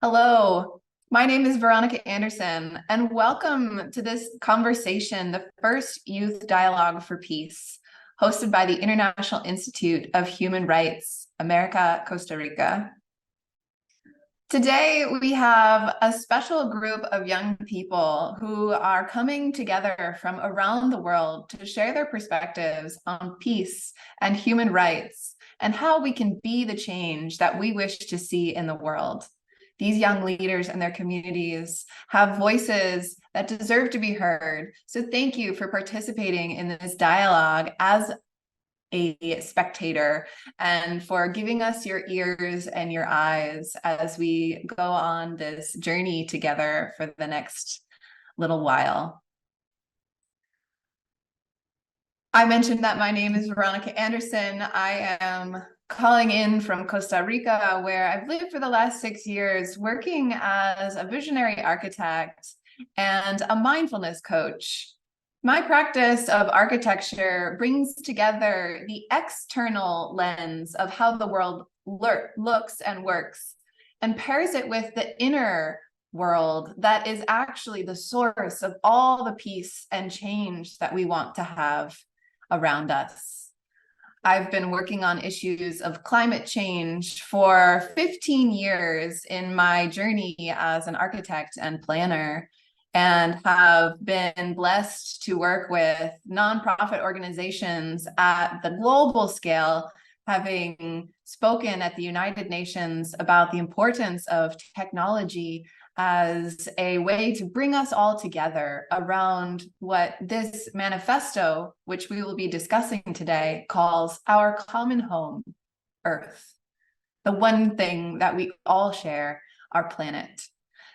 Hello, my name is Veronica Anderson, and welcome to this conversation, the first youth dialogue for peace, hosted by the International Institute of Human Rights, America, Costa Rica. Today, we have a special group of young people who are coming together from around the world to share their perspectives on peace and human rights and how we can be the change that we wish to see in the world. These young leaders and their communities have voices that deserve to be heard. So thank you for participating in this dialogue as a spectator and for giving us your ears and your eyes as we go on this journey together for the next little while. I mentioned that my name is Veronica Anderson. I am calling in from Costa Rica, where I've lived for the last 6 years, working as a visionary architect and a mindfulness coach. My practice of architecture brings together the external lens of how the world looks and works and pairs it with the inner world that is actually the source of all the peace and change that we want to have around us. I've been working on issues of climate change for 15 years in my journey as an architect and planner, and have been blessed to work with nonprofit organizations at the global scale, having spoken at the United Nations about the importance of technology as a way to bring us all together around what this manifesto, which we will be discussing today, calls our common home, Earth, the one thing that we all share, our planet.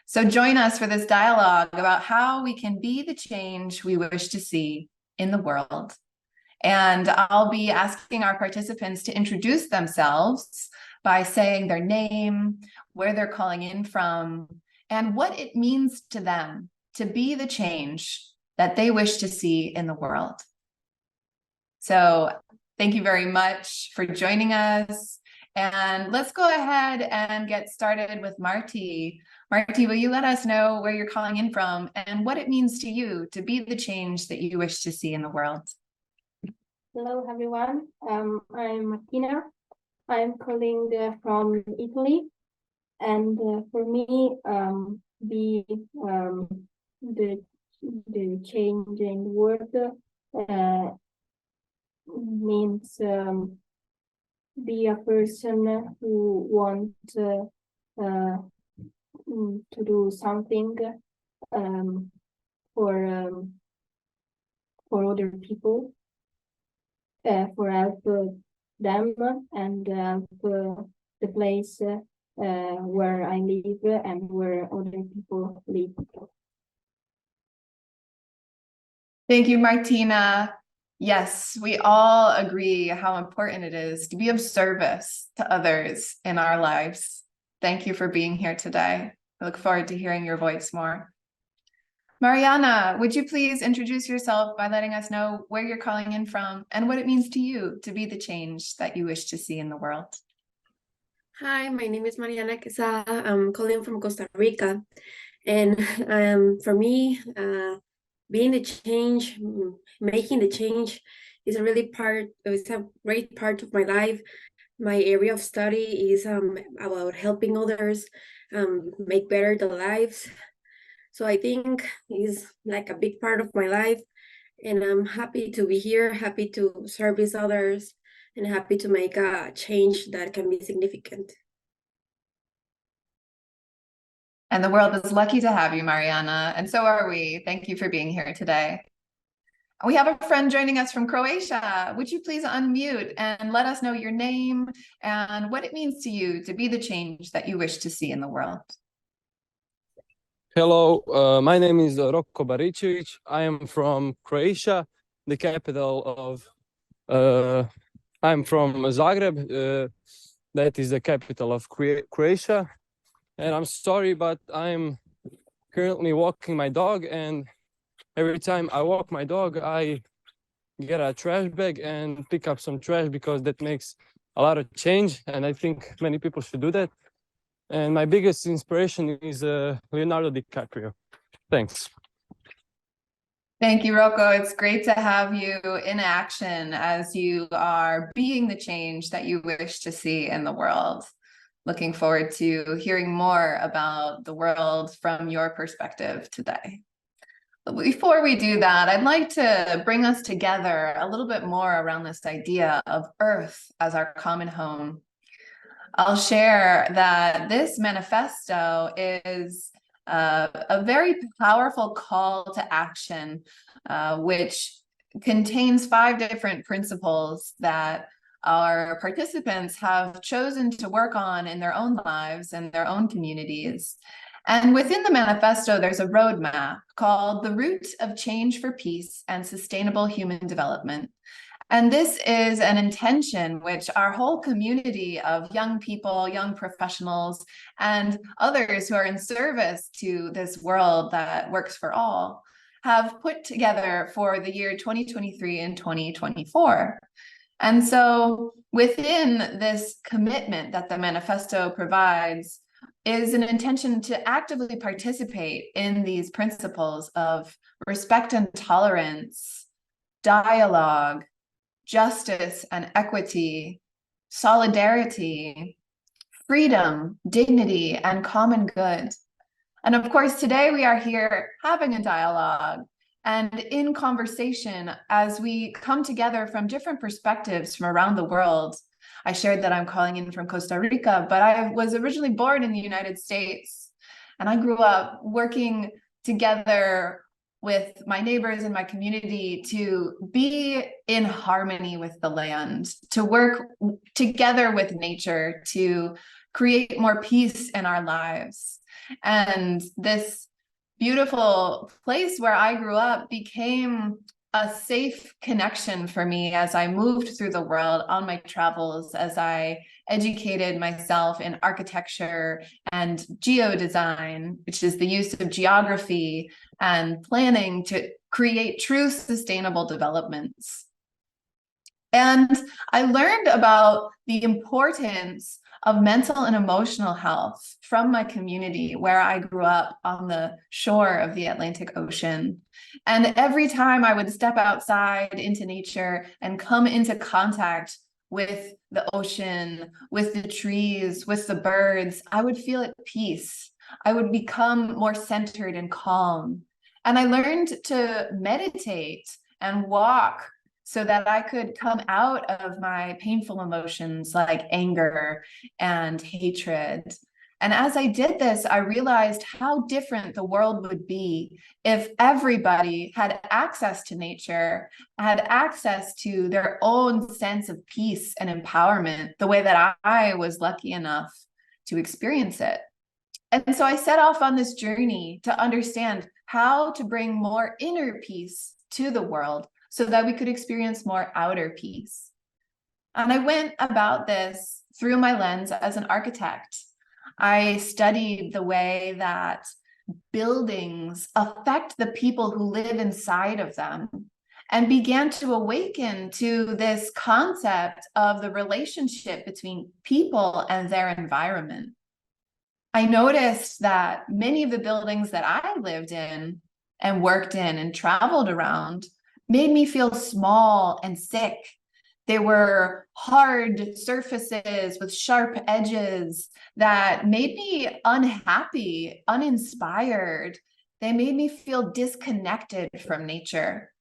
So join us for this dialogue about how we can be the change we wish to see in the world. And I'll be asking our participants to introduce themselves by saying their name, where they're calling in from, and what it means to them to be the change that they wish to see in the world. So thank you very much for joining us. And let's go ahead and get started with Marti. Marti, will you let us know where you're calling in from and what it means to you to be the change that you wish to see in the world? Hello, everyone. I'm Martina. I'm calling from Italy. And for me, the change in the world means be a person who wants to do something for other people, for help them and the place where I live and where other people live. Thank you, Martina. Yes, we all agree how important it is to be of service to others in our lives. Thank you for being here today. I look forward to hearing your voice more. Mariana, would you please introduce yourself by letting us know where you're calling in from and what it means to you to be the change that you wish to see in the world? Hi, my name is Mariana Quesada. I'm calling from Costa Rica. And for me, being the change, making the change is a great part of my life. My area of study is about helping others make better their lives. So I think it's like a big part of my life. And I'm happy to be here, happy to service others, and happy to make a change that can be significant. And the world is lucky to have you, Mariana, and so are we. Thank you for being here today. We have a friend joining us from Croatia. Would you please unmute and let us know your name and what it means to you to be the change that you wish to see in the world? Hello, my name is Roko Baričević. I am from Croatia, the capital of, I'm from Zagreb, that is the capital of Croatia. And I'm sorry, but I'm currently walking my dog, and every time I walk my dog, I get a trash bag and pick up some trash because that makes a lot of change. And I think many people should do that. And my biggest inspiration is Leonardo DiCaprio. Thanks. Thank you, Rocco. It's great to have you in action as you are being the change that you wish to see in the world. Looking forward to hearing more about the world from your perspective today. But before we do that, I'd like to bring us together a little bit more around this idea of Earth as our common home. I'll share that this manifesto is a very powerful call to action, which contains 5 different principles that our participants have chosen to work on in their own lives and their own communities. And within the manifesto, there's a roadmap called The Route of Change for Peace and Sustainable Human Development. And this is an intention which our whole community of young people, young professionals, and others who are in service to this world that works for all have put together for the year 2023 and 2024. And so within this commitment that the manifesto provides is an intention to actively participate in these principles of respect and tolerance, dialogue, justice and equity, solidarity, freedom, dignity, and common good. And of course, today we are here having a dialogue and in conversation as we come together from different perspectives from around the world. I shared that I'm calling in from Costa Rica, but I was originally born in the United States, and I grew up working together with my neighbors and my community to be in harmony with the land, to work together with nature, to create more peace in our lives. And this beautiful place where I grew up became a safe connection for me as I moved through the world on my travels, as I educated myself in architecture and geodesign, which is the use of geography and planning to create true sustainable developments. And I learned about the importance of mental and emotional health from my community where I grew up on the shore of the Atlantic Ocean. And every time I would step outside into nature and come into contact with the ocean, with the trees, with the birds, I would feel at peace. I would become more centered and calm. And I learned to meditate and walk so that I could come out of my painful emotions like anger and hatred. And as I did this, I realized how different the world would be if everybody had access to nature, had access to their own sense of peace and empowerment, the way that I was lucky enough to experience it. And so I set off on this journey to understand how to bring more inner peace to the world so that we could experience more outer peace. And I went about this through my lens as an architect. I studied the way that buildings affect the people who live inside of them and began to awaken to this concept of the relationship between people and their environment. I noticed that many of the buildings that I lived in and worked in and traveled around made me feel small and sick. They were hard surfaces with sharp edges that made me unhappy, uninspired. They made me feel disconnected from nature.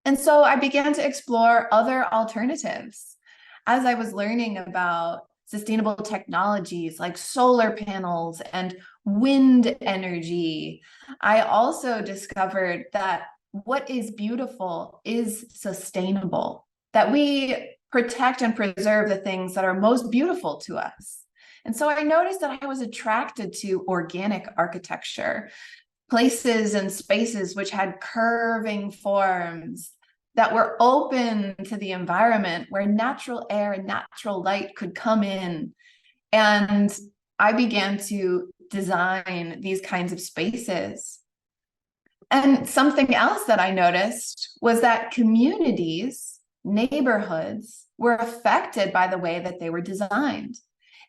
And so I began to explore other alternatives. As I was learning about sustainable technologies like solar panels and wind energy, I also discovered that what is beautiful is sustainable, that we protect and preserve the things that are most beautiful to us. And so I noticed that I was attracted to organic architecture, places and spaces which had curving forms that were open to the environment, where natural air and natural light could come in. And I began to design these kinds of spaces. And something else that I noticed was that communities, neighborhoods, were affected by the way that they were designed.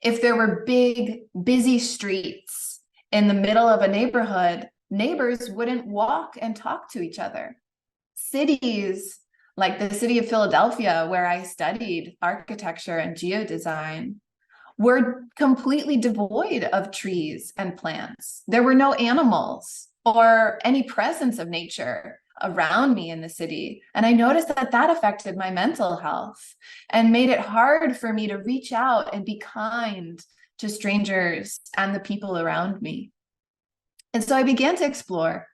If there were big, busy streets in the middle of a neighborhood, neighbors wouldn't walk and talk to each other. Cities, like the city of Philadelphia, where I studied architecture and geodesign, were completely devoid of trees and plants. There were no animals or any presence of nature around me in the city. And I noticed that that affected my mental health and made it hard for me to reach out and be kind to strangers and the people around me. And so I began to explore,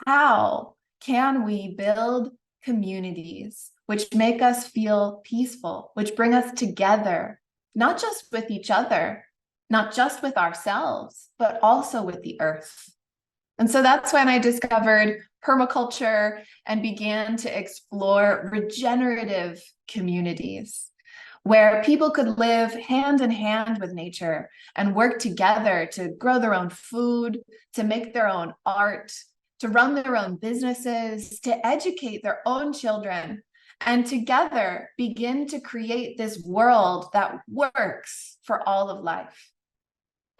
how can we build communities which make us feel peaceful, which bring us together, not just with each other, not just with ourselves, but also with the earth. And so that's when I discovered permaculture and began to explore regenerative communities where people could live hand in hand with nature and work together to grow their own food, to make their own art, to run their own businesses, to educate their own children, and together begin to create this world that works for all of life.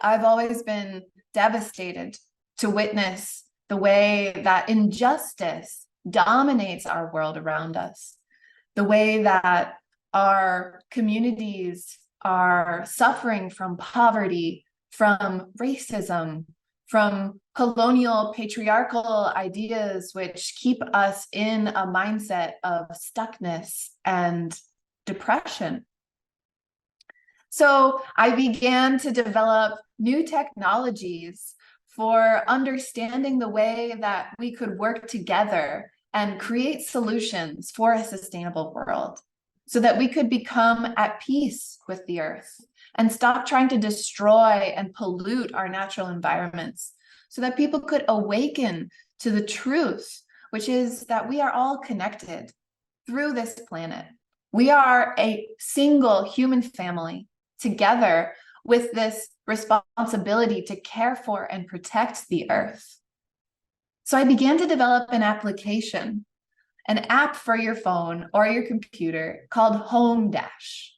I've always been devastated to witness the way that injustice dominates our world around us, the way that our communities are suffering from poverty, from racism, from colonial patriarchal ideas which keep us in a mindset of stuckness and depression. So I began to develop new technologies for understanding the way that we could work together and create solutions for a sustainable world, so that we could become at peace with the earth and stop trying to destroy and pollute our natural environments, so that people could awaken to the truth, which is that we are all connected through this planet. We are a single human family together with this responsibility to care for and protect the earth. So I began to develop an application, an app for your phone or your computer called Home Dash.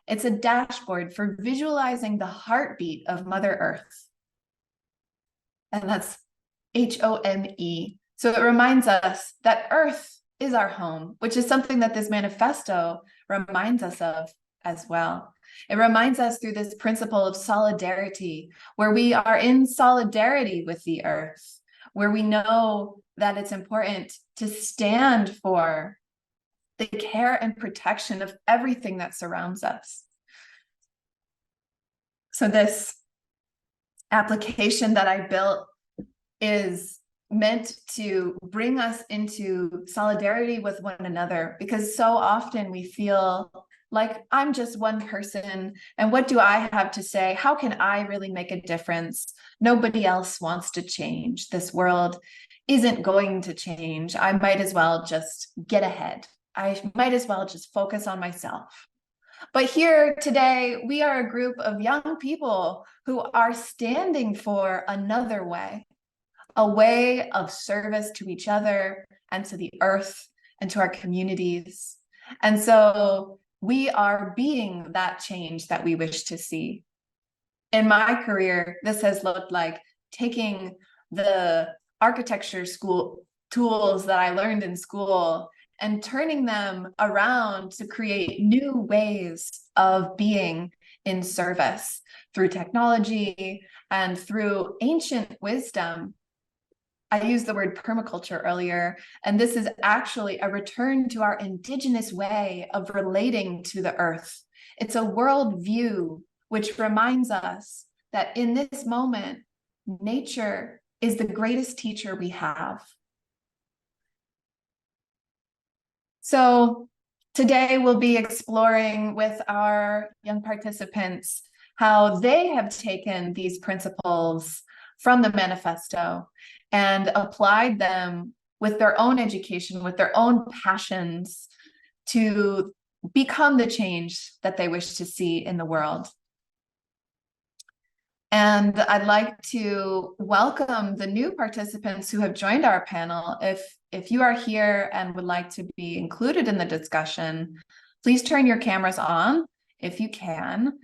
It's a dashboard for visualizing the heartbeat of Mother Earth. And that's HOME. So it reminds us that Earth is our home, which is something that this manifesto reminds us of as well. It reminds us through this principle of solidarity, where we are in solidarity with the earth, where we know that it's important to stand for the care and protection of everything that surrounds us. So this application that I built is meant to bring us into solidarity with one another, because so often we feel like, I'm just one person, and what do I have to say? How can I really make a difference? Nobody else wants to change. This world isn't going to change. I might as well just get ahead. I might as well just focus on myself. But here today, we are a group of young people who are standing for another way, a way of service to each other and to the earth and to our communities. And so we are being that change that we wish to see. In my career, this has looked like taking the architecture school tools that I learned in school and turning them around to create new ways of being in service through technology and through ancient wisdom. I used the word permaculture earlier, and this is actually a return to our indigenous way of relating to the earth. It's a worldview which reminds us that in this moment, nature is the greatest teacher we have. So today we'll be exploring with our young participants how they have taken these principles from the manifesto and applied them with their own education, with their own passions, to become the change that they wish to see in the world. And I'd like to welcome the new participants who have joined our panel. If you are here and would like to be included in the discussion, please turn your cameras on if you can.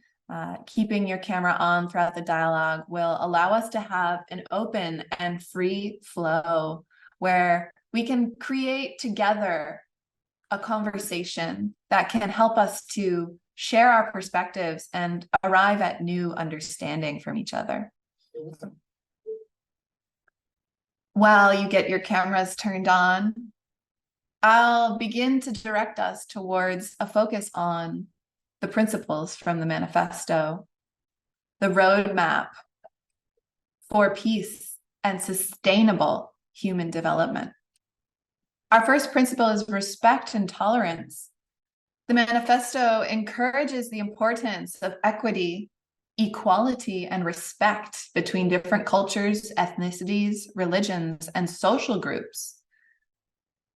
keeping your camera on throughout the dialogue will allow us to have an open and free flow where we can create together a conversation that can help us to share our perspectives and arrive at new understanding from each other. While you get your cameras turned on, I'll begin to direct us towards a focus on the principles from the manifesto, the roadmap for peace and sustainable human development. Our first principle is respect and tolerance. The manifesto encourages the importance of equity, equality, and respect between different cultures, ethnicities, religions, and social groups.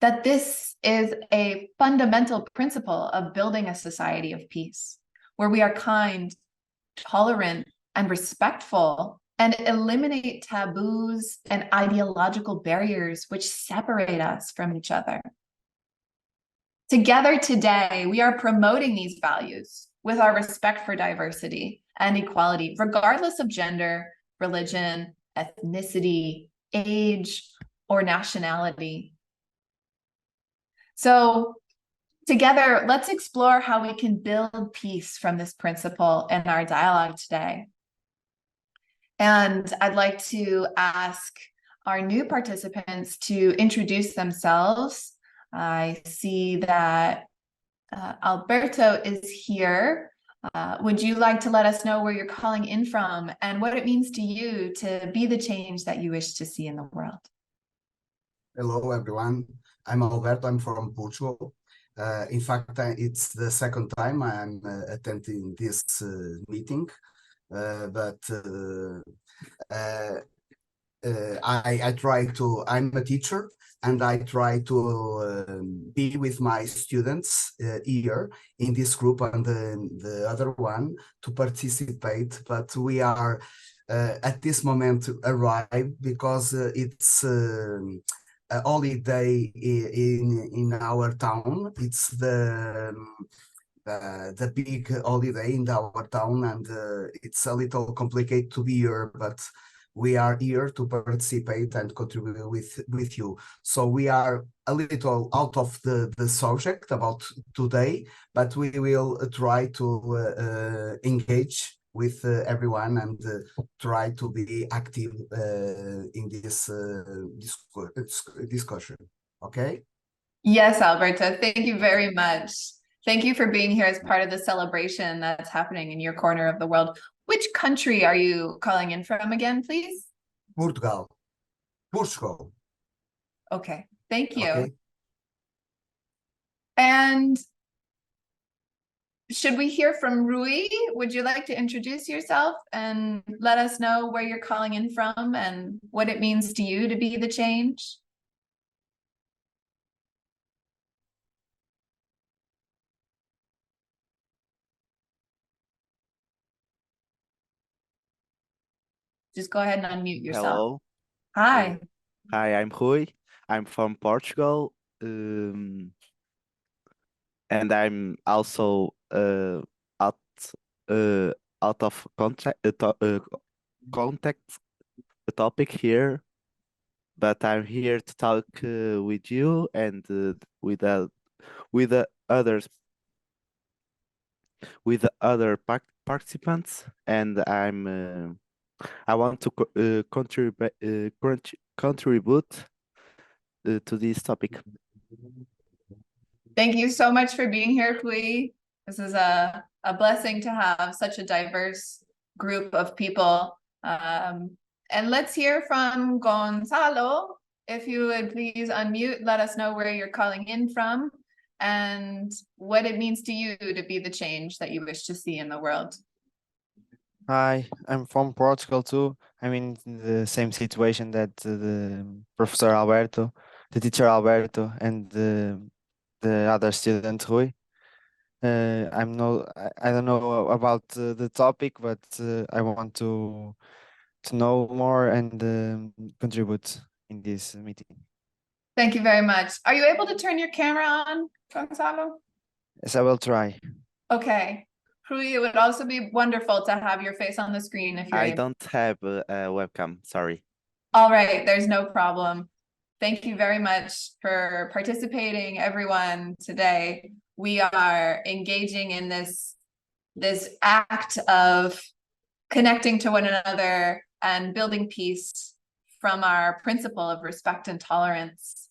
That this is a fundamental principle of building a society of peace, where we are kind, tolerant, and respectful, and eliminate taboos and ideological barriers which separate us from each other. Together today, we are promoting these values with our respect for diversity and equality, regardless of gender, religion, ethnicity, age, or nationality. So together, let's explore how we can build peace from this principle in our dialogue today. And I'd like to ask our new participants to introduce themselves. I see that Alberto is here. Would you like to let us know where you're calling in from and what it means to you to be the change that you wish to see in the world? Hello, everyone. I'm Alberto. I'm from Portugal. In fact, it's the second time I'm attending this meeting, I try to, I'm a teacher, and I try to be with my students here in this group and the other one to participate, but we are at this moment arrived because it's a holiday in our town. It's the big holiday in our town, and it's a little complicated to be here, but we are here to participate and contribute with you. So we are a little out of the subject about today, but we will try to engage with everyone and try to be active in this discussion. Okay? Yes, Alberto, thank you very much. Thank you for being here as part of the celebration that's happening in your corner of the world. Which country are you calling in from again, please? Portugal. Okay, thank you. Okay. And should we hear from Rui? Would you like to introduce yourself and let us know where you're calling in from and what it means to you to be the change? Just go ahead and unmute yourself. Hello. Hi. Hi, I'm Rui. I'm from Portugal. And I'm also out of context the topic here, but I'm here to talk with you and with the others with the other participants, and I want to contribute to this topic. Thank you so much for being here, Pui. This is a blessing to have such a diverse group of people. And let's hear from Gonzalo. If you would please unmute, let us know where you're calling in from and what it means to you to be the change that you wish to see in the world. Hi, I'm from Portugal too. I'm in the same situation that the Professor Alberto, the teacher Alberto, and the other student Rui. I don't know about the topic, but I want to know more and contribute in this meeting. Thank you very much. Are you able to turn your camera on, Gonzalo? Yes, I will try. Okay. Rui, it would also be wonderful to have your face on the screen if you're I able. don't have a webcam, sorry. All right, there's no problem. Thank you very much for participating, everyone, today. We are engaging in this act of connecting to one another and building peace from our principle of respect and tolerance.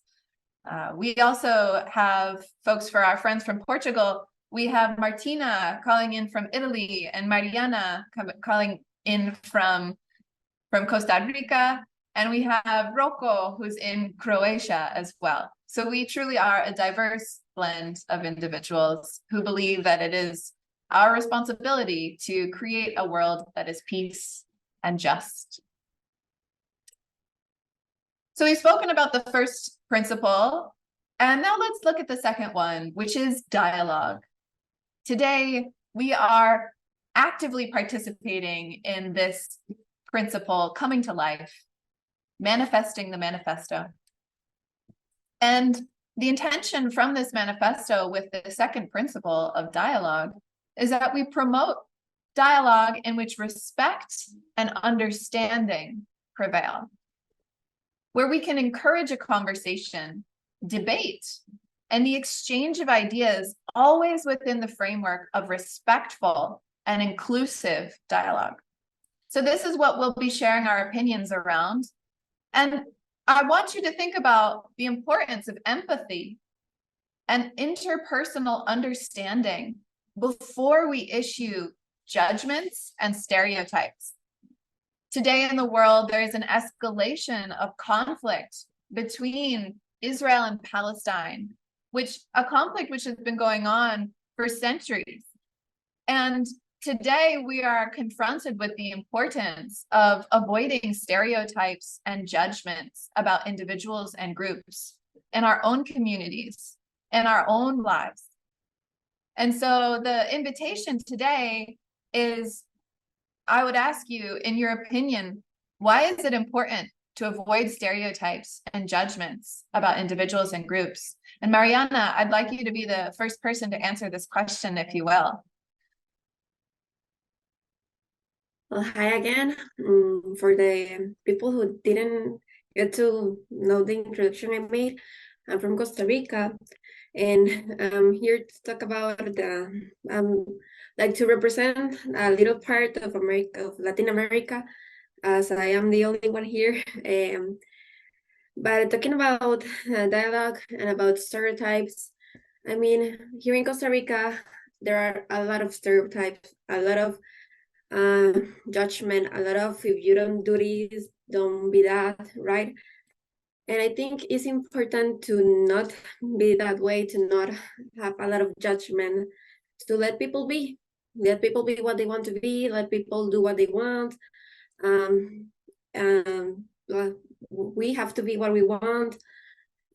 We also have folks, for our friends from Portugal, we have Martina calling in from Italy and Mariana calling in from Costa Rica. And we have Rocco, who's in Croatia as well. So we truly are a diverse blend of individuals who believe that it is our responsibility to create a world that is peace and just. So we've spoken about the first principle, and now let's look at the second one, which is dialogue. Today, we are actively participating in this principle coming to life, manifesting the manifesto. And the intention from this manifesto with the second principle of dialogue is that we promote dialogue in which respect and understanding prevail, where we can encourage a conversation, debate, and the exchange of ideas always within the framework of respectful and inclusive dialogue. So this is what we'll be sharing our opinions around. And I want you to think about the importance of empathy and interpersonal understanding before we issue judgments and stereotypes. Today in the world, there is an escalation of conflict between Israel and Palestine, a conflict which has been going on for centuries. And today we are confronted with the importance of avoiding stereotypes and judgments about individuals and groups in our own communities, in our own lives. And so the invitation today is, I would ask you, in your opinion, why is it important to avoid stereotypes and judgments about individuals and groups? And Mariana, I'd like you to be the first person to answer this question, if you will. Well, hi again. For the people who didn't get to know the introduction I made, I'm from Costa Rica, and I'm here to talk about like to represent a little part of America, of Latin America, as I am the only one here. But talking about dialogue and about stereotypes, I mean, here in Costa Rica, there are a lot of stereotypes, a lot of judgment, a lot of if you don't do this, don't be that, right? And I think it's important to not be that way, to not have a lot of judgment, to let people be what they want to be, let people do what they want. We have to be what we want.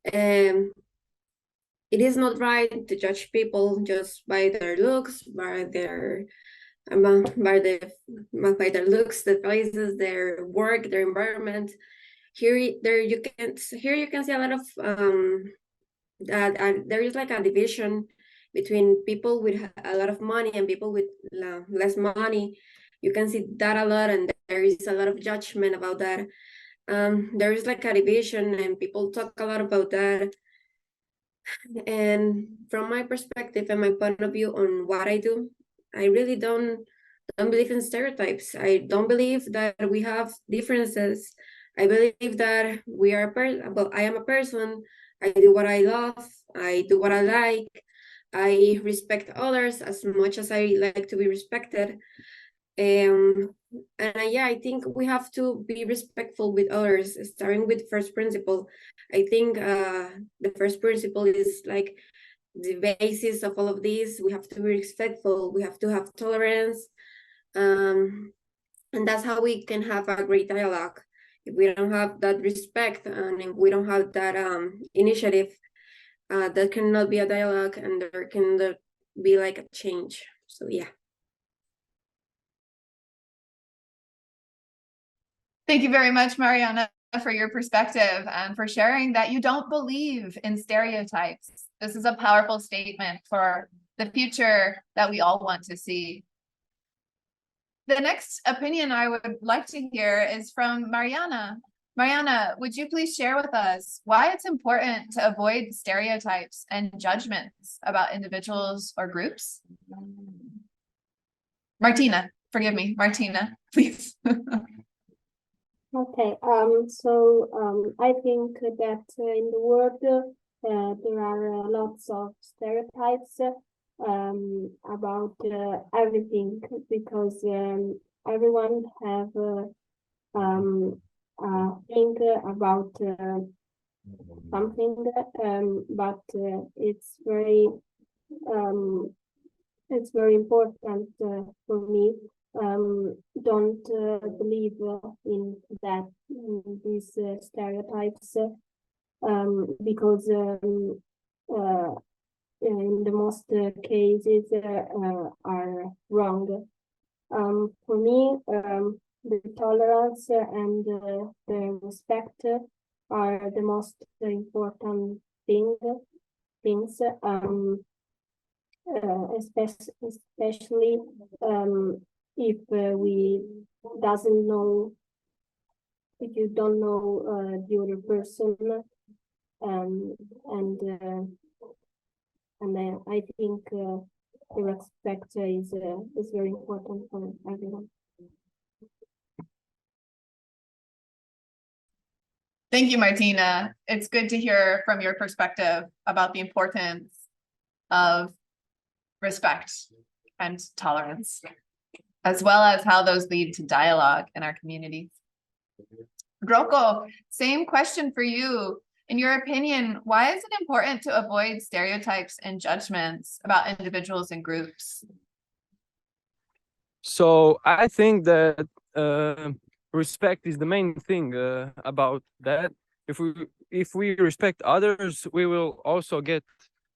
It is not right to judge people just by their looks, by their looks, the places, their work, their environment. Here you can see a lot of there is like a division between people with a lot of money and people with less money. You can see that a lot, and there is a lot of judgment about that. There is like a division, and people talk a lot about that. And from my perspective and my point of view on what I do, I really don't believe in stereotypes. I don't believe that we have differences. I believe that we are I am a person. I do what I love. I do what I like. I respect others as much as I like to be respected. Yeah, I think we have to be respectful with others, starting with first principle. I think the first principle is like the basis of all of this. We have to be respectful. We have to have tolerance. And that's how we can have a great dialogue. If we don't have that respect and if we don't have that initiative, there cannot be a dialogue, and there can be like a change. So yeah. Thank you very much, Mariana, for your perspective and for sharing that you don't believe in stereotypes. This is a powerful statement for the future that we all want to see. The next opinion I would like to hear is from Mariana. Mariana, would you please share with us why it's important to avoid stereotypes and judgments about individuals or groups? Martina, forgive me, Martina, please. Okay, I think that in the world there are lots of stereotypes about everything because everyone have think about something, but it's very important for me. Don't believe in that in these stereotypes because in the most cases are wrong. For me, the tolerance and the respect are the most important things. Especially if we doesn't know, if you don't know the other person, and I think the respect is very important for everyone. Thank you, Martina. It's good to hear from your perspective about the importance of respect and tolerance, as well as how those lead to dialogue in our communities. Rocco, same question for you. In your opinion, why is it important to avoid stereotypes and judgments about individuals and groups? So I think that respect is the main thing about that. If we respect others, we will also get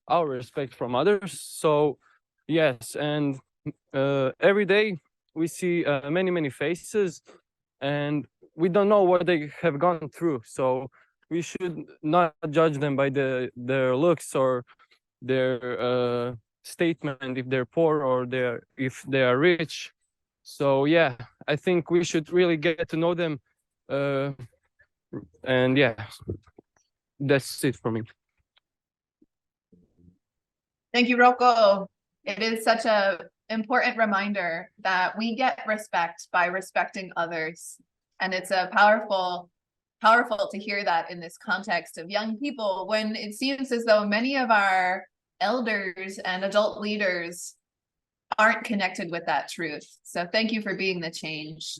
our respect from others. So yes, and every day we see many faces, and we don't know what they have gone through. So we should not judge them by their looks or their statement if they're poor or if they are rich. So yeah, I think we should really get to know them, and yeah, that's it for me. Thank you, Rocco. It is such an important reminder that we get respect by respecting others. And it's a powerful to hear that in this context of young people, when it seems as though many of our elders and adult leaders aren't connected with that truth. So thank you for being the change.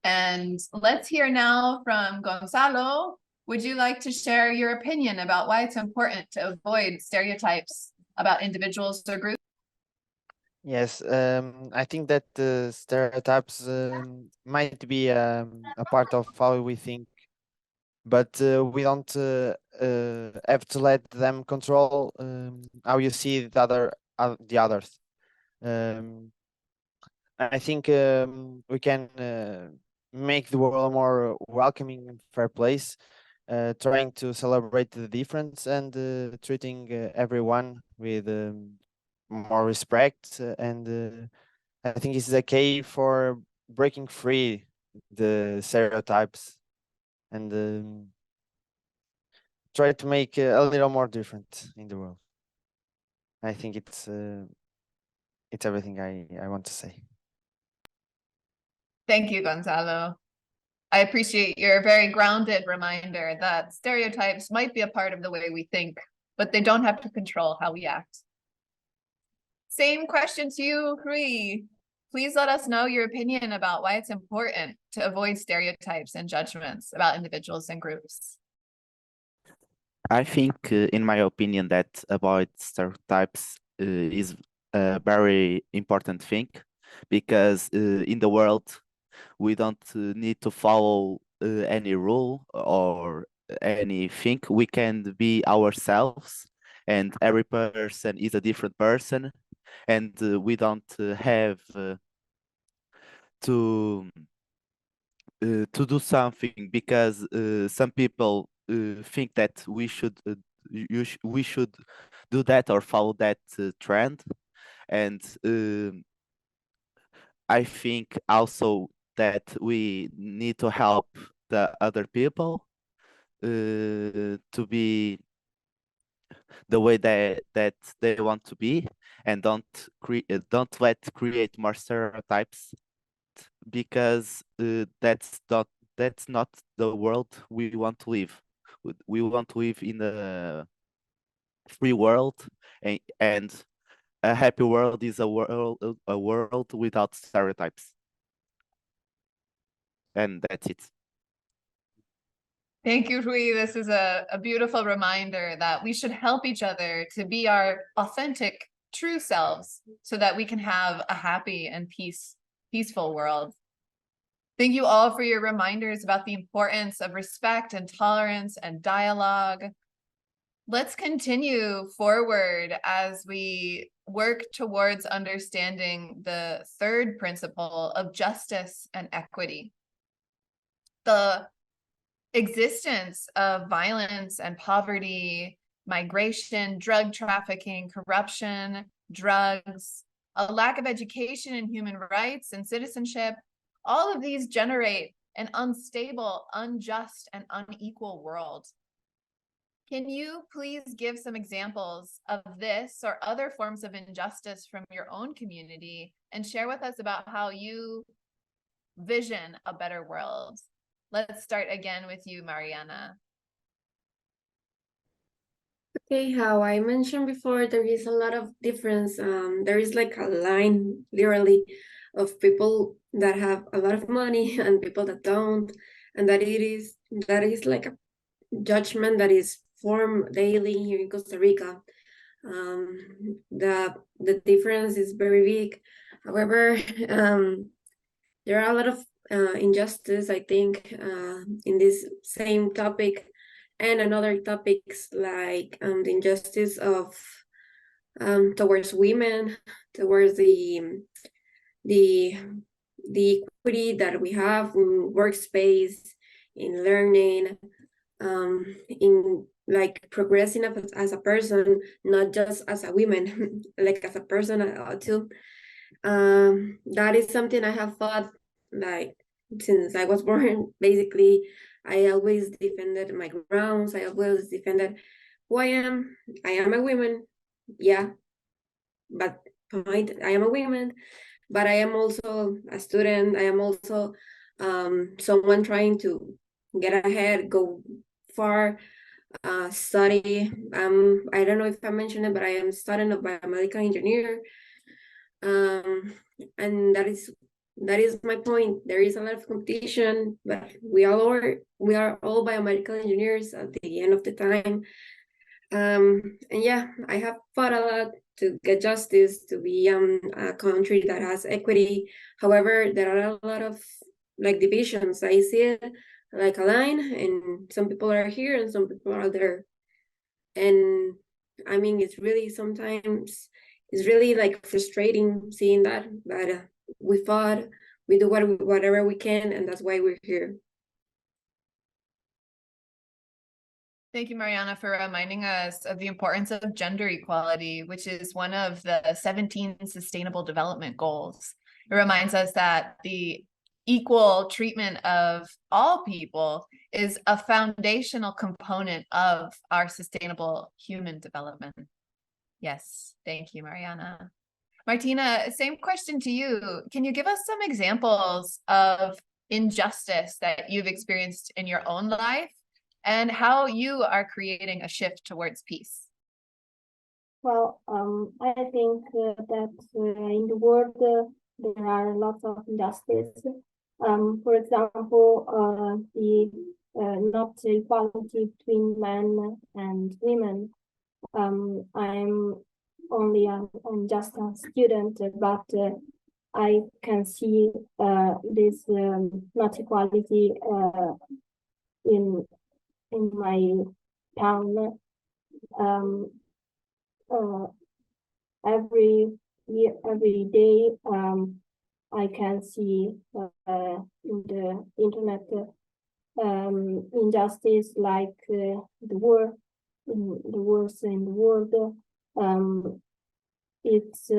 And let's hear now from Gonzalo. Would you like to share your opinion about why it's important to avoid stereotypes about individuals or groups? Yes, I think that the stereotypes might be a part of how we think, but we don't have to let them control how you see the others. I think we can make the world a more welcoming and fair place, trying to celebrate the difference and treating everyone with more respect. And I think this is a key for breaking free the stereotypes and try to make a little more different in the world. I think it's everything I want to say. Thank you, Gonzalo. I appreciate your very grounded reminder that stereotypes might be a part of the way we think, but they don't have to control how we act. Same question to you, Hui. Please let us know your opinion about why it's important to avoid stereotypes and judgments about individuals and groups. I think, in my opinion, that avoid stereotypes is a very important thing, because in the world we don't need to follow any rule or anything. We can be ourselves, and every person is a different person, and we don't have to do something because some people think that we should we should do that or follow that trend, and I think also that we need to help the other people to be the way that they want to be, and don't let create more stereotypes, because that's not the world we want to live. We want to live in a free world, and a happy world is a world without stereotypes. And that's it. Thank you, Rui. This is a beautiful reminder that we should help each other to be our authentic, true selves so that we can have a happy and peaceful world. Thank you all for your reminders about the importance of respect and tolerance and dialogue. Let's continue forward as we work towards understanding the third principle of justice and equity. The existence of violence and poverty, migration, drug trafficking, corruption, drugs, a lack of education in human rights and citizenship, all of these generate an unstable, unjust, and unequal world. Can you please give some examples of this or other forms of injustice from your own community and share with us about how you vision a better world? Let's start again with you, Mariana. Okay, how I mentioned before, there is a lot of difference. There is like a line, literally, of people that have a lot of money and people that don't, and that is like a judgment that is formed daily here in Costa Rica. The difference is very big. However, there are a lot of injustice, I think, in this same topic, and another topics like the injustice of towards women, towards the equity that we have in workspace, in learning, in like progressing as a person, not just as a woman, like as a person too. That is something I have thought like since I was born. Basically, I always defended my grounds. I always defended who I am. I am a woman, yeah, but I am a woman, but I am also a student. I am also someone trying to get ahead, go far, study. I don't know if I mentioned it, but I am studying a biomedical engineer. And that is my point. There is a lot of competition, but we are all biomedical engineers at the end of the time. And yeah, I have fought a lot to get justice, to be a country that has equity. However, there are a lot of like divisions. I see it like a line, and some people are here and some people are there. And I mean, it's really sometimes it's really like frustrating seeing that, but we fought, we do whatever we can, and that's why we're here. Thank you, Mariana, for reminding us of the importance of gender equality, which is one of the 17 Sustainable Development Goals. It reminds us that the equal treatment of all people is a foundational component of our sustainable human development. Yes, thank you, Mariana. Martina, same question to you. Can you give us some examples of injustice that you've experienced in your own life and how you are creating a shift towards peace? Well, I think that in the world there are lots of injustice. For example, the not equality between men and women. I'm only just a student, but I can see this not equality in my town. Every year, every day, I can see in the internet injustice like the war, the wars in the world. It's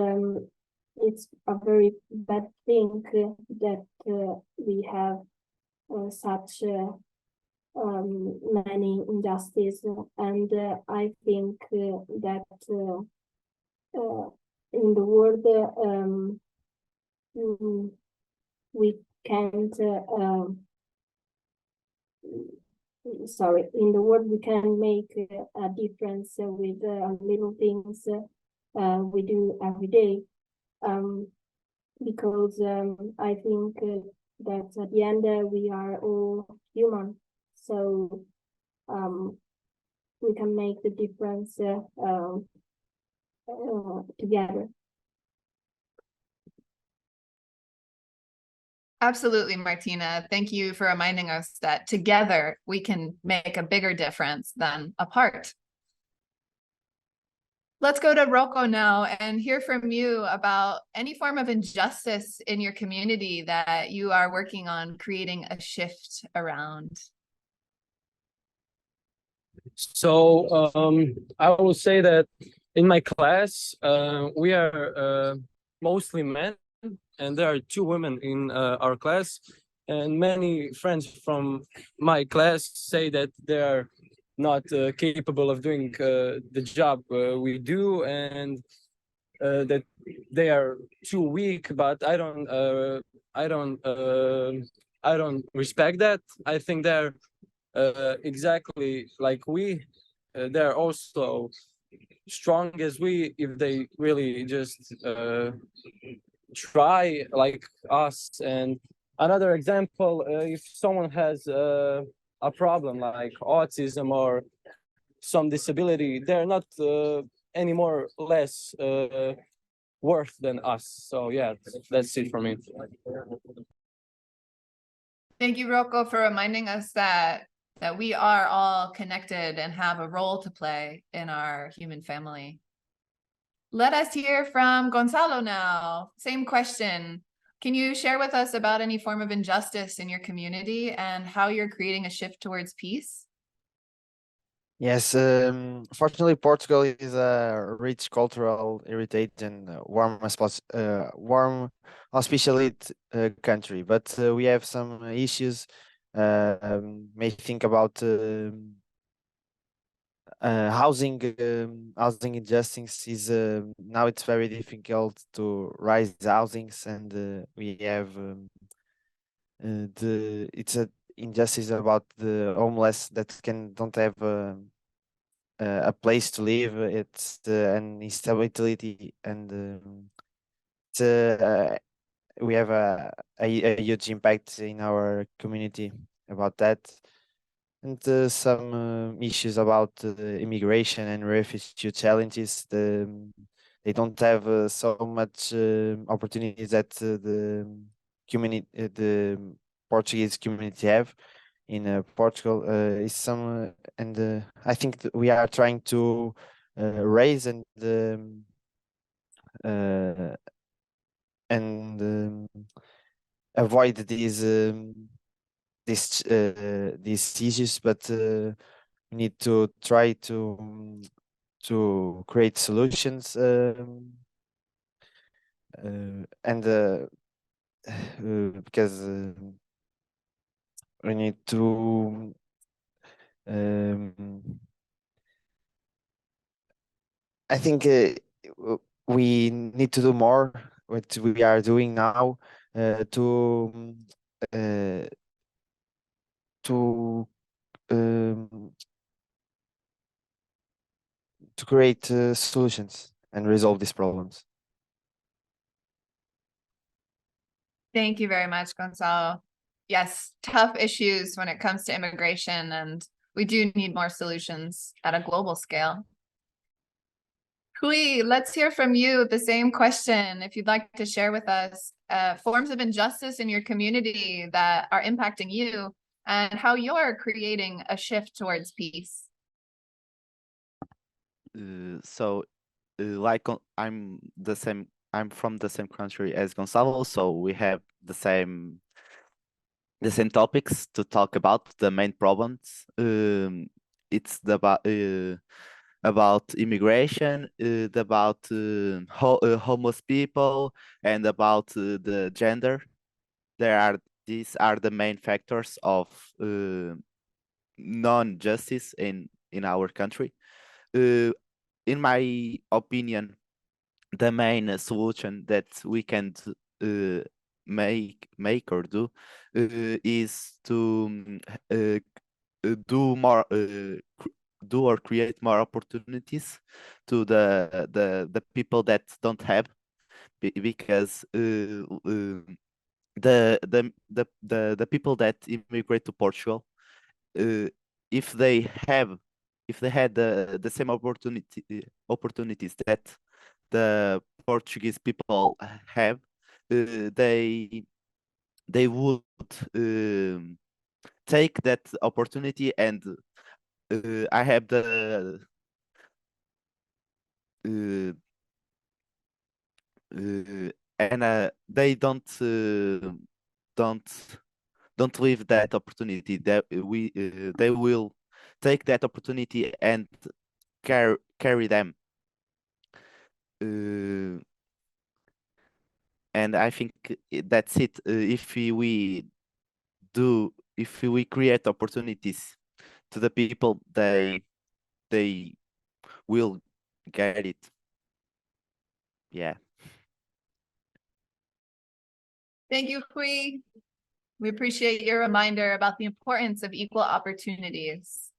it's a very bad thing that we have such many injustice, and I think that in the world we can't sorry, in the world we can make a difference with little things we do every day. Because I think that at the end we are all human, so we can make the difference together. Absolutely, Martina. Thank you for reminding us that together we can make a bigger difference than apart. Let's go to Rocco now and hear from you about any form of injustice in your community that you are working on creating a shift around. So I will say that in my class, we are mostly men, and there are 2 women in our class. And many friends from my class say that they are not capable of doing the job we do, and that they are too weak. But I don't respect that. I think they're exactly like we. They're also strong as we if they really just try like us. And another example, if someone has a problem like autism or some disability, they're not any more less worth than us. So yeah, that's it for me. Thank you, Rocco, for reminding us that we are all connected and have a role to play in our human family. Let us hear from Gonzalo now. Same question. Can you share with us about any form of injustice in your community and how you're creating a shift towards peace? Yes, fortunately, Portugal is a rich cultural heritage and warm, hospitable country. But we have some issues. May think about housing injustice is now it's very difficult to raise housings, and we have it's a injustice about the homeless that don't have a place to live. It's an instability, and we have a huge impact in our community about that. And some issues about immigration and refugee challenges. They don't have so much opportunities that the Portuguese community have in Portugal. Is some and I think that we are trying to raise uh, and avoid these issues, but we need to try to create solutions, and because we need to I think we need to do more what we are doing now uh, to um, to create solutions and resolve these problems. Thank you very much, Gonzalo. Yes, tough issues when it comes to immigration, and we do need more solutions at a global scale. Hui, let's hear from you the same question. If you'd like to share with us forms of injustice in your community that are impacting you and how you're creating a shift towards peace. I'm from the same country as Gonzalo, so we have the same topics to talk about, the main problems. It's about immigration, about homeless people, and about the gender. These are the main factors of non-justice in our country. In my opinion, the main solution that we can make or do is to do more do or create more opportunities to the people that don't have, because the people that immigrate to Portugal, if they had the same opportunities that the Portuguese people have, they would take that opportunity, and I have the and they don't leave that opportunity. That they will take that opportunity and carry them. And I think that's it. If we create opportunities to the people, they will get it. Yeah. Thank you, Hui. We appreciate your reminder about the importance of equal opportunities.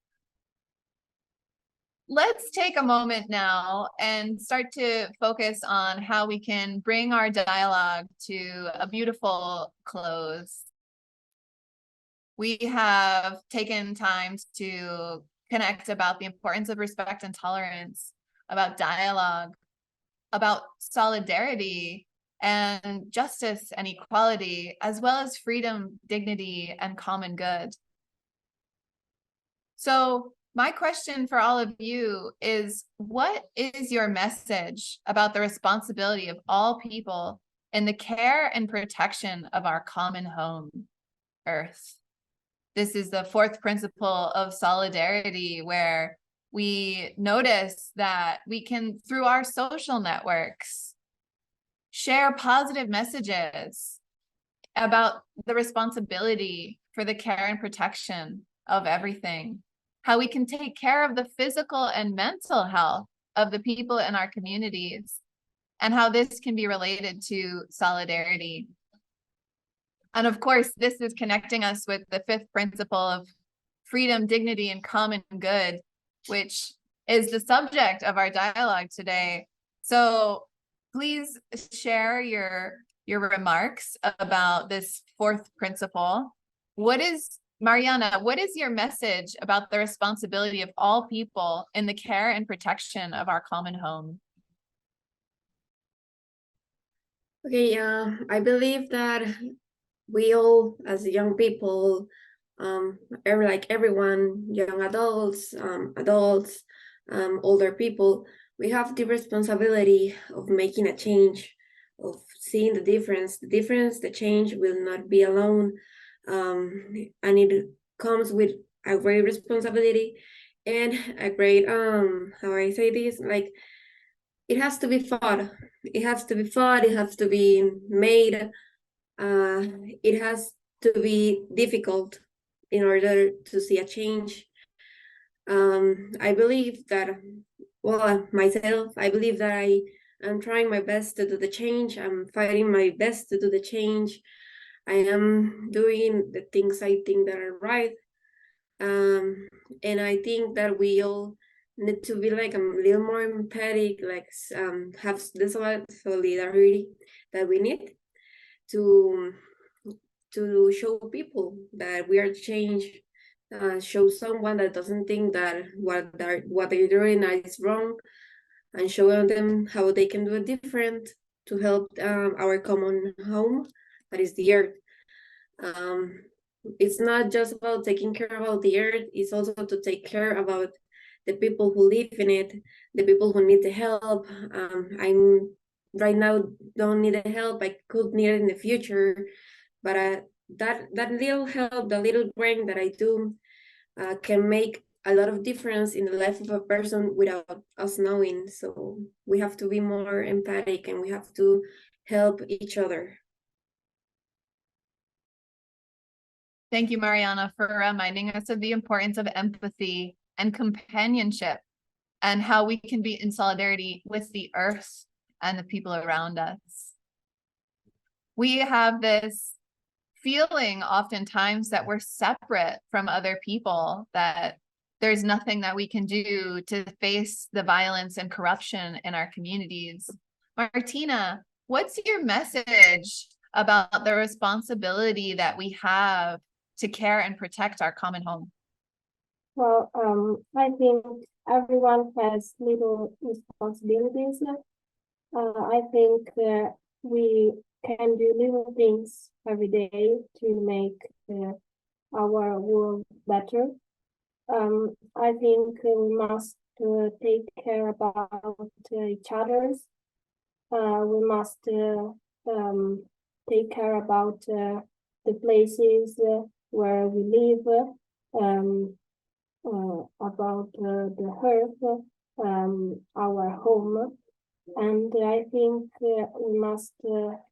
Let's take a moment now and start to focus on how we can bring our dialogue to a beautiful close. We have taken time to connect about the importance of respect and tolerance, about dialogue, about solidarity and justice and equality, as well as freedom, dignity, and common good. So my question for all of you is, what is your message about the responsibility of all people in the care and protection of our common home, Earth? This is the fourth principle of solidarity, where we notice that we can, through our social networks, share positive messages about the responsibility for the care and protection of everything, how we can take care of the physical and mental health of the people in our communities, and how this can be related to solidarity. And of course, this is connecting us with the fifth principle of freedom, dignity, and common good, which is the subject of our dialogue today. So please share your remarks about this fourth principle. Mariana, what is your message about the responsibility of all people in the care and protection of our common home? Okay, I believe that we all, as young people, like everyone, young adults, older people, we have the responsibility of making a change, of seeing the difference. The change will not be alone, and it comes with a great responsibility and a great, how I say this, like, it has to be fought. It has to be fought. It has to be made. It has to be difficult in order to see a change. I believe that, well, myself, I believe that I am trying my best to do the change. I'm fighting my best to do the change. I am doing the things I think that are right. And I think that we all need to be like a little more empathic, like have this solidarity that we need to show people that we are change, show someone that doesn't think that what they're doing is wrong, and show them how they can do it different to help our common home, that is the earth. It's not just about taking care about the earth, it's also to take care about the people who live in it, the people who need the help. I'm right now don't need the help, I could need it in the future, but that little help, the little grain that I do, can make a lot of difference in the life of a person without us knowing. So we have to be more empathic and we have to help each other. Thank you, Mariana, for reminding us of the importance of empathy and companionship and how we can be in solidarity with the earth and the people around us. We have this feeling oftentimes that we're separate from other people, that there's nothing that we can do to face the violence and corruption in our communities. Martina, what's your message about the responsibility that we have to care and protect our common home? Well, I think everyone has little responsibilities. I think we can do little things every day to make our world better. I think we must take care about each other's. We must take care about the places where we live, about the earth, our home. And I think we must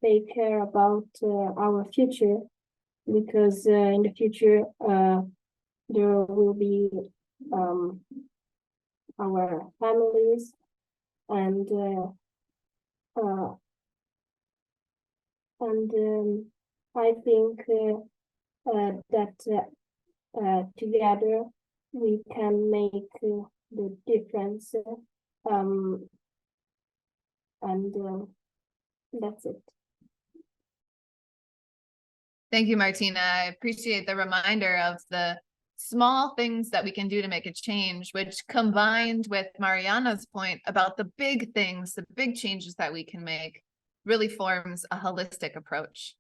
take care about our future, because in the future there will be our families, and I think that together we can make the difference, and that's it. Thank you, Martina. I appreciate the reminder of the small things that we can do to make a change, which combined with Mariana's point about the big things, the big changes that we can make, really forms a holistic approach.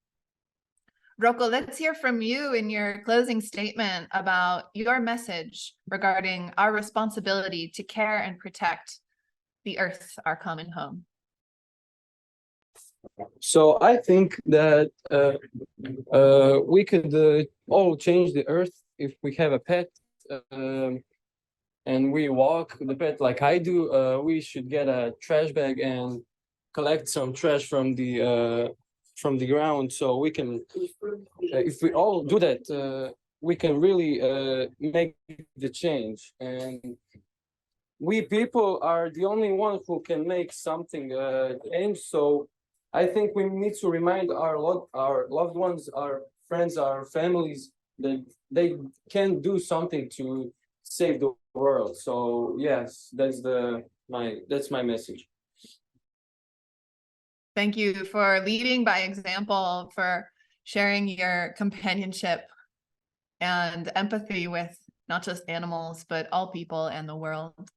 Rocco, let's hear from you in your closing statement about your message regarding our responsibility to care and protect the earth, our common home. So I think that we could all change the earth if we have a pet, and we walk the pet like I do. We should get a trash bag and collect some trash from the ground, so we can, if we all do that, we can really make the change. And we people are the only ones who can make something change. So I think we need to remind our loved ones, our friends, our families, that they can do something to save the world. So yes, that's my message. Thank you for leading by example, for sharing your companionship and empathy with not just animals, but all people and the world.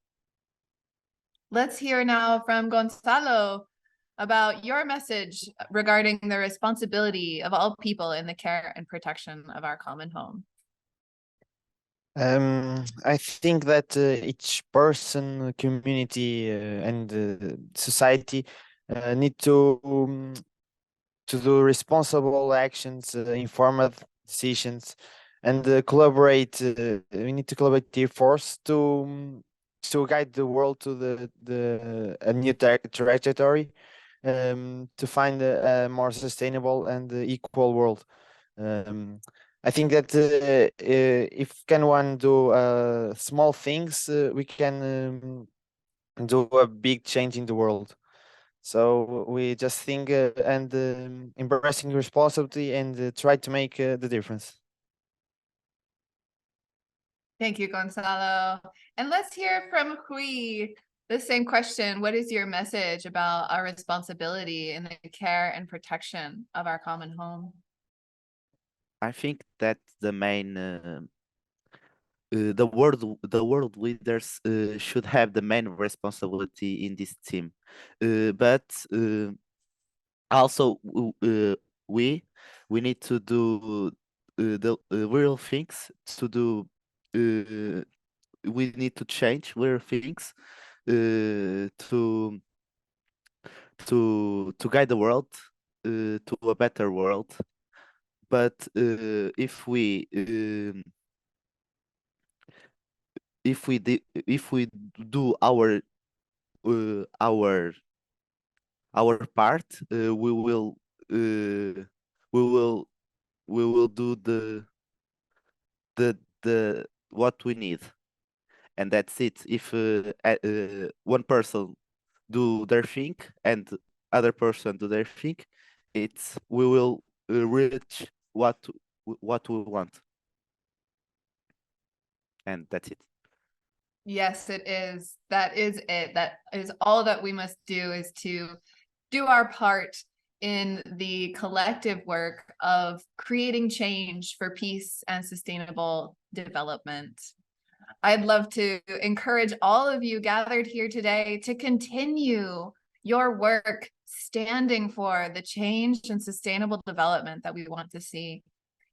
Let's hear now from Gonzalo about your message regarding the responsibility of all people in the care and protection of our common home. I think that each person, community, and society need to do responsible actions, informed decisions, and collaborate. We need to collaborate the force to guide the world to a new trajectory, to find a more sustainable and equal world. I think that if one do small things, we can do a big change in the world. So we just think and embracing responsibility and try to make the difference. Thank you, Gonzalo. And let's hear from Hui. The same question. What is your message about our responsibility in the care and protection of our common home? I think that the main the world leaders should have the main responsibility in this team, but also we need to do the real things to do. We need to change real things to guide the world to a better world. But if we if we do our part, we will do the what we need, and that's it. If one person do their thing and other person do their thing, we will reach what we want, and that's it. Yes, it is. That is it. That is all that we must do, is to do our part in the collective work of creating change for peace and sustainable development. I'd love to encourage all of you gathered here today to continue your work standing for the change and sustainable development that we want to see.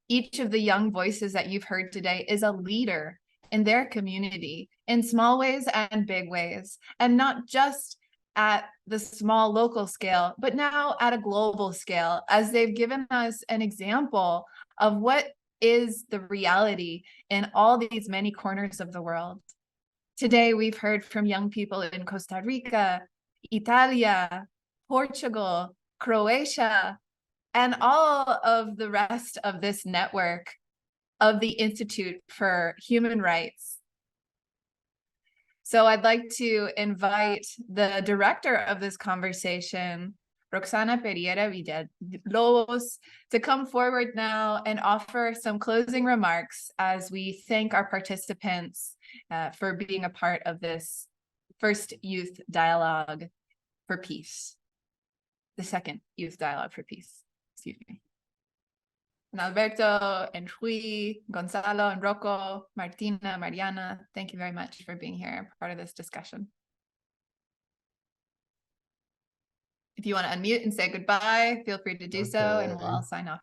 Each of the young voices that you've heard today is a leader in their community in small ways and big ways, and not just at the small local scale, but now at a global scale, as they've given us an example of what is the reality in all these many corners of the world. Today, we've heard from young people in Costa Rica, Italia, Portugal, Croatia, and all of the rest of this network of the Institute for Human Rights. So I'd like to invite the director of this conversation, Roxana Pereira Villalobos, to come forward now and offer some closing remarks as we thank our participants for being a part of this first Youth Dialogue for Peace, the second Youth Dialogue for Peace, excuse me. And Alberto and Rui, Gonzalo and Rocco, Martina, Mariana, thank you very much for being here, part of this discussion. If you want to unmute and say goodbye, feel free to do so, and we'll all sign off.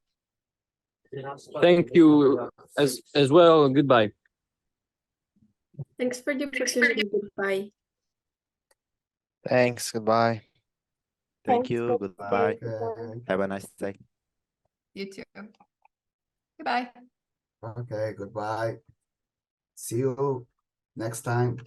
Thank you as well. Goodbye. Thanks for the opportunity. Goodbye. Thanks. Goodbye. Thank Thanks, you. thank Goodbye. Goodbye. Have a nice day. You too. Goodbye. Okay, goodbye. See you next time.